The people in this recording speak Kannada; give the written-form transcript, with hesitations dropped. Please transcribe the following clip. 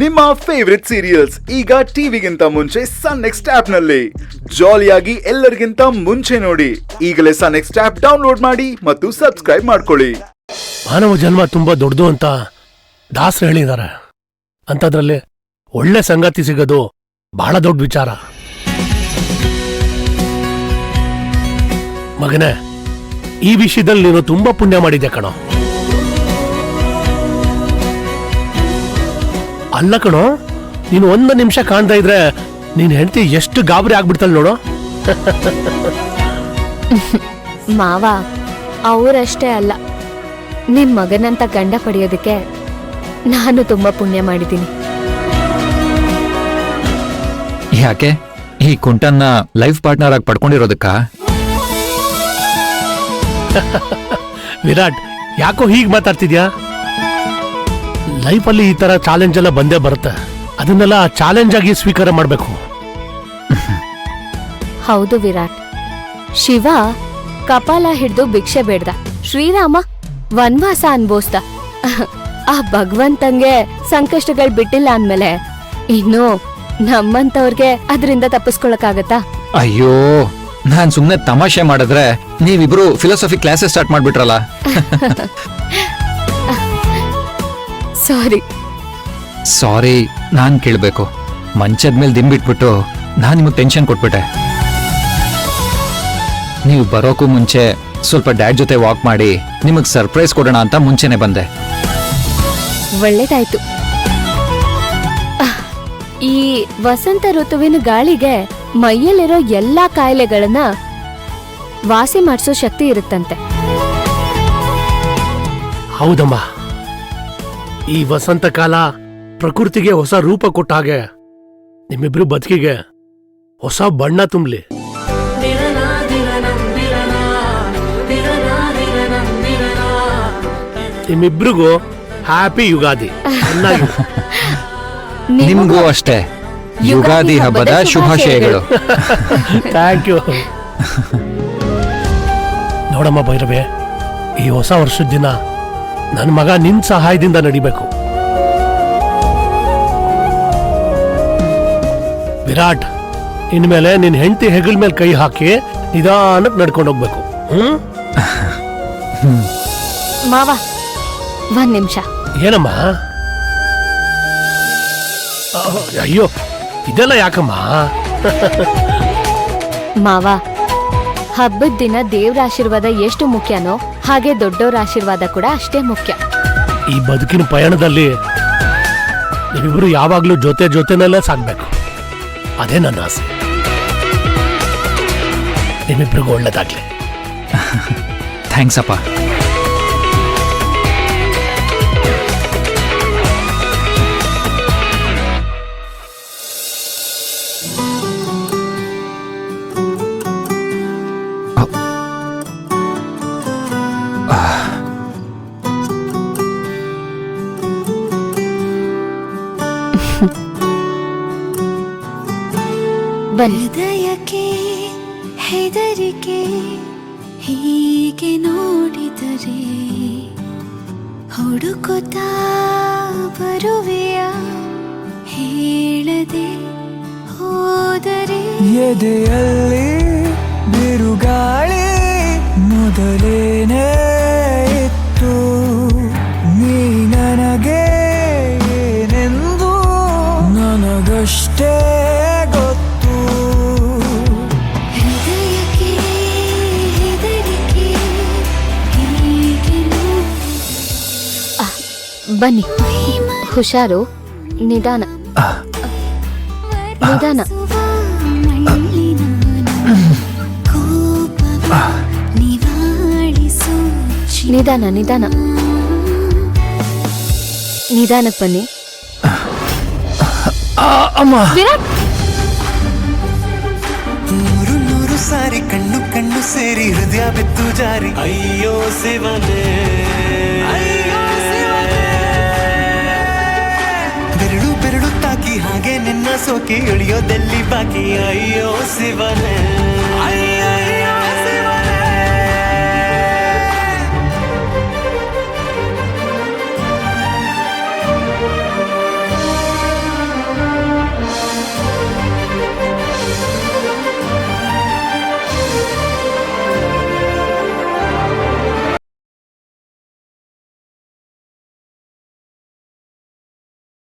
ನಿಮ್ಮ ಫೇವರಿಟ್ ಸೀರಿಯಲ್ಸ್ ಈಗ ಟಿವಿಗಿಂತ ಮುಂಚೆ ಸನ್ ನೆಕ್ಸ್ಟ್ ಆಪ್ ನಲ್ಲಿ ಜಾಲಿಯಾಗಿ ಎಲ್ಲರಿಗಿಂತ ಮುಂಚೆ ನೋಡಿ. ಈಗಲೇ ಸನ್ ನೆಕ್ಸ್ಟ್ ಆಪ್ ಡೌನ್ಲೋಡ್ ಮಾಡಿ ಮತ್ತು ಸಬ್ಸ್ಕ್ರೈಬ್ ಮಾಡ್ಕೊಳ್ಳಿ. ಮಾನವ ಜನ್ಮ ತುಂಬಾ ದೊಡ್ಡದು ಅಂತ ದಾಸರು ಹೇಳಿದ್ದಾರೆ. ಅಂತದ್ರಲ್ಲಿ ಒಳ್ಳೆ ಸಂಗಾತಿ ಸಿಗೋದು ಬಹಳ ದೊಡ್ಡ ವಿಚಾರ. ಮಗನೇ, ಈ ವಿಷಯದಲ್ಲಿ ನೀನು ತುಂಬಾ ಪುಣ್ಯ ಮಾಡಿದ್ದೆ ಕಣೋ. ಅಲ್ಲ ಕಣೋ, ನೀನು ಒಂದು ನಿಮಿಷ ಕಾಣ್ತಾ ಇದ್ರೆ ನೀನ್ ಹೆಂಡತಿ ಎಷ್ಟು ಗಾಬರಿ ಆಗ್ಬಿಡ್ತಲ್ ನೋಡು. ಮಾವ, ಅವರಷ್ಟೇ ಅಲ್ಲ, ನಿಮ್ ಮಗನಂತ ಗಂಡ ಪಡೆಯೋದಕ್ಕೆ ನಾನು ತುಂಬಾ ಪುಣ್ಯ ಮಾಡಿದ್ದೀನಿ. ಯಾಕೆ ಈ ಕುಂಟನ್ನ ಲೈಫ್ ಪಾರ್ಟ್ನರ್ ಆಗಿ ಪಡ್ಕೊಂಡಿರೋದಕ್ಕ? ವಿರಾಟ್, ಯಾಕೋ ಹೀಗ್ ಮಾತಾಡ್ತಿದ್ಯಾ? ಲೈಫಲ್ಲಿ ಈ ತರ ಚಾಲೆಂಜ್ ಎಲ್ಲ ಬಂದೇ ಬರುತ್ತೆ. ಅದನ್ನೆಲ್ಲ ಚಾಲೆಂಜ್ ಆಗಿ ಸ್ವೀಕಾರ ಮಾಡ್ಬೇಕು. ಹೌದು ವಿರಾಟ್, ಶಿವ ಕಪಾಲ ಹಿಡ್ದು ಭಿಕ್ಷೆ ಬೇಡ್ದ, ಶ್ರೀರಾಮ ವನವಾಸ ಅನ್ಭೋಸ್ದ. ಆ ಭಗವಂತಂಗೆ ಸಂಕಷ್ಟಗಳು ಬಿಟ್ಟಿಲ್ಲ ಅಂದ್ಮೇಲೆ ಇನ್ನು ನಮ್ಮಂತವ್ರಿಗೆ ಅದರಿಂದ ತಪ್ಪಿಸ್ಕೊಳಕ್ಕಾಗತ್ತಾ? ಅಯ್ಯೋ, ನಾನ್ ಸುಮ್ನೆ ತಮಾಷೆ ಮಾಡಿದ್ರೆ ನೀವಿಬ್ರು ಫಿಲಾಸಫಿ ಕ್ಲಾಸಸ್ ಸ್ಟಾರ್ಟ್ ಮಾಡ್ಬಿಟ್ರಲ್ಲ. ಸಾರಿ, ನಾನ್ ಕೇಳ್ಬೇಕು. ಮಂಚದ ಮೇಲೆ ದಿಂಬಿಟ್ಬಿಟ್ಟು ನಾನ್ ನಿಮಗ್ ಟೆನ್ಷನ್ ಕೊಟ್ಬಿಟ್ಟೆ. ನೀವು ಬರೋಕ್ಕೂ ಮುಂಚೆ ಸ್ವಲ್ಪ ಡ್ಯಾಡ್ ಜೊತೆ ವಾಕ್ ಮಾಡಿ ನಿಮಗ್ ಸರ್ಪ್ರೈಸ್ ಕೊಡೋಣ ಅಂತ ಮುಂಚೆನೆ ಬಂದೆ. ಒಳ್ಳೇದಾಯ್ತು. ಈ ವಸಂತ ಋತುವಿನ ಗಾಳಿಗೆ ಮೈಯಲ್ಲಿರೋ ಎಲ್ಲಾ ಕಾಯಿಲೆಗಳನ್ನ ವಾಸಿ ಮಾಡಿಸೋ ಶಕ್ತಿ ಇರುತ್ತಂತೆ. ಹೌದಮ್ಮ, ಈ ವಸಂತ ಕಾಲ ಪ್ರಕೃತಿಗೆ ಹೊಸ ರೂಪ ಕೊಟ್ಟ ಹಾಗೆ ನಿಮ್ಮಿಬ್ರು ಬದುಕಿಗೆ ಹೊಸ ಬಣ್ಣ ತುಂಬಲಿ. ನಿಮ್ಮಿಬ್ರಿಗೂ ಹ್ಯಾಪಿ ಯುಗಾದಿ. ನಿಮ್ಗೂ ಅಷ್ಟೇ ಯುಗಾದಿ ಹಬ್ಬದ ಶುಭಾಶಯಗಳು. Thank you. ನೋಡಮ್ಮ ಭೈರವೆ, ಈ ಹೊಸ ವರ್ಷದ ದಿನ ನನ್ನ ಮಗ ನಿನ್ ಸಹಾಯದಿಂದ ನಡಿಬೇಕು. ವಿರಾಟ್, ಇನ್ಮೇಲೆ ನಿನ್ ಹೆಂಡತಿ ಹೆಗಲ ಮೇಲೆ ಕೈ ಹಾಕಿ ನಿಧಾನಕ್ಕೆ ನಡ್ಕೊಂಡು ಹೋಗ್ಬೇಕು. ಮಾವ, ಒಂದ್ ನಿಮಿಷ. ಏನಮ್ಮ? ಅಯ್ಯೋ, ಇದೆಲ್ಲ ಯಾಕಮ್ಮ? ಮಾವ, ಹಬ್ಬದ ದಿನ ದೇವ್ರ ಆಶೀರ್ವಾದ ಎಷ್ಟು ಮುಖ್ಯನೋ ಹಾಗೆ ದೊಡ್ಡವ್ರ ಆಶೀರ್ವಾದ ಕೂಡ ಅಷ್ಟೇ ಮುಖ್ಯ. ಈ ಬದುಕಿನ ಪಯಣದಲ್ಲಿ ನೀವಿಬ್ರು ಯಾವಾಗ್ಲೂ ಜೊತೆನಲ್ಲೇ ಸಾಗ್ಬೇಕು. ಅದೇ ನನ್ನ ಆಸೆ. ನಿಮ್ಮಿಬ್ರಿಗೂ ಒಳ್ಳೇದಾಗ್ಲಿ. ಥ್ಯಾಂಕ್ಸ್ ಅಪ್ಪ. ಹೃದಯಕ್ಕೆ ಹೆದರಿಕೆ ಹೀಗೆ ನೋಡಿದರೆ ಹುಡುಕುತ್ತಾ ಬರುವೆಯ ಹೇಳದೆ ಹೋದರೆ ಎದೆಯಲ್ಲಿ ಬಿರುಗಾಳಿ ಮೊದಲೇನೇ ಇತ್ತು. ನೀ ನನಗೆ ಏನೆಂದು ನನಗಷ್ಟೇ ಗೊತ್ತು. ಹೃದಯಕ್ಕೆ ಹೆದರಿಕೆ ಹೀಗೆ ಬನ್ನಿ, ಹುಷಾರು, ನಿಧಾನ ನಿಧಾನ. ನಿಧಾನ ನಿಧಾನ ನಿಧಾನಕ್ಕೆ ಬನ್ನಿ. ವಿರಾಟ್, ನೂರು ಸಾರಿ ಕಣ್ಣು ಕಣ್ಣು ಸೇರಿ ಹೃದಯ ಬಿತ್ತು ಜಾರಿ. ಅಯ್ಯೋ ಶಿವನೇ, ಬೆರಳು ತಾಕಿ ಹಾಗೆ ನಿನ್ನ ಸೋಕಿ ಇಳಿಯೋದೆಲ್ಲಿ ಬಾಕಿ. ಅಯ್ಯೋ ಶಿವನೇ,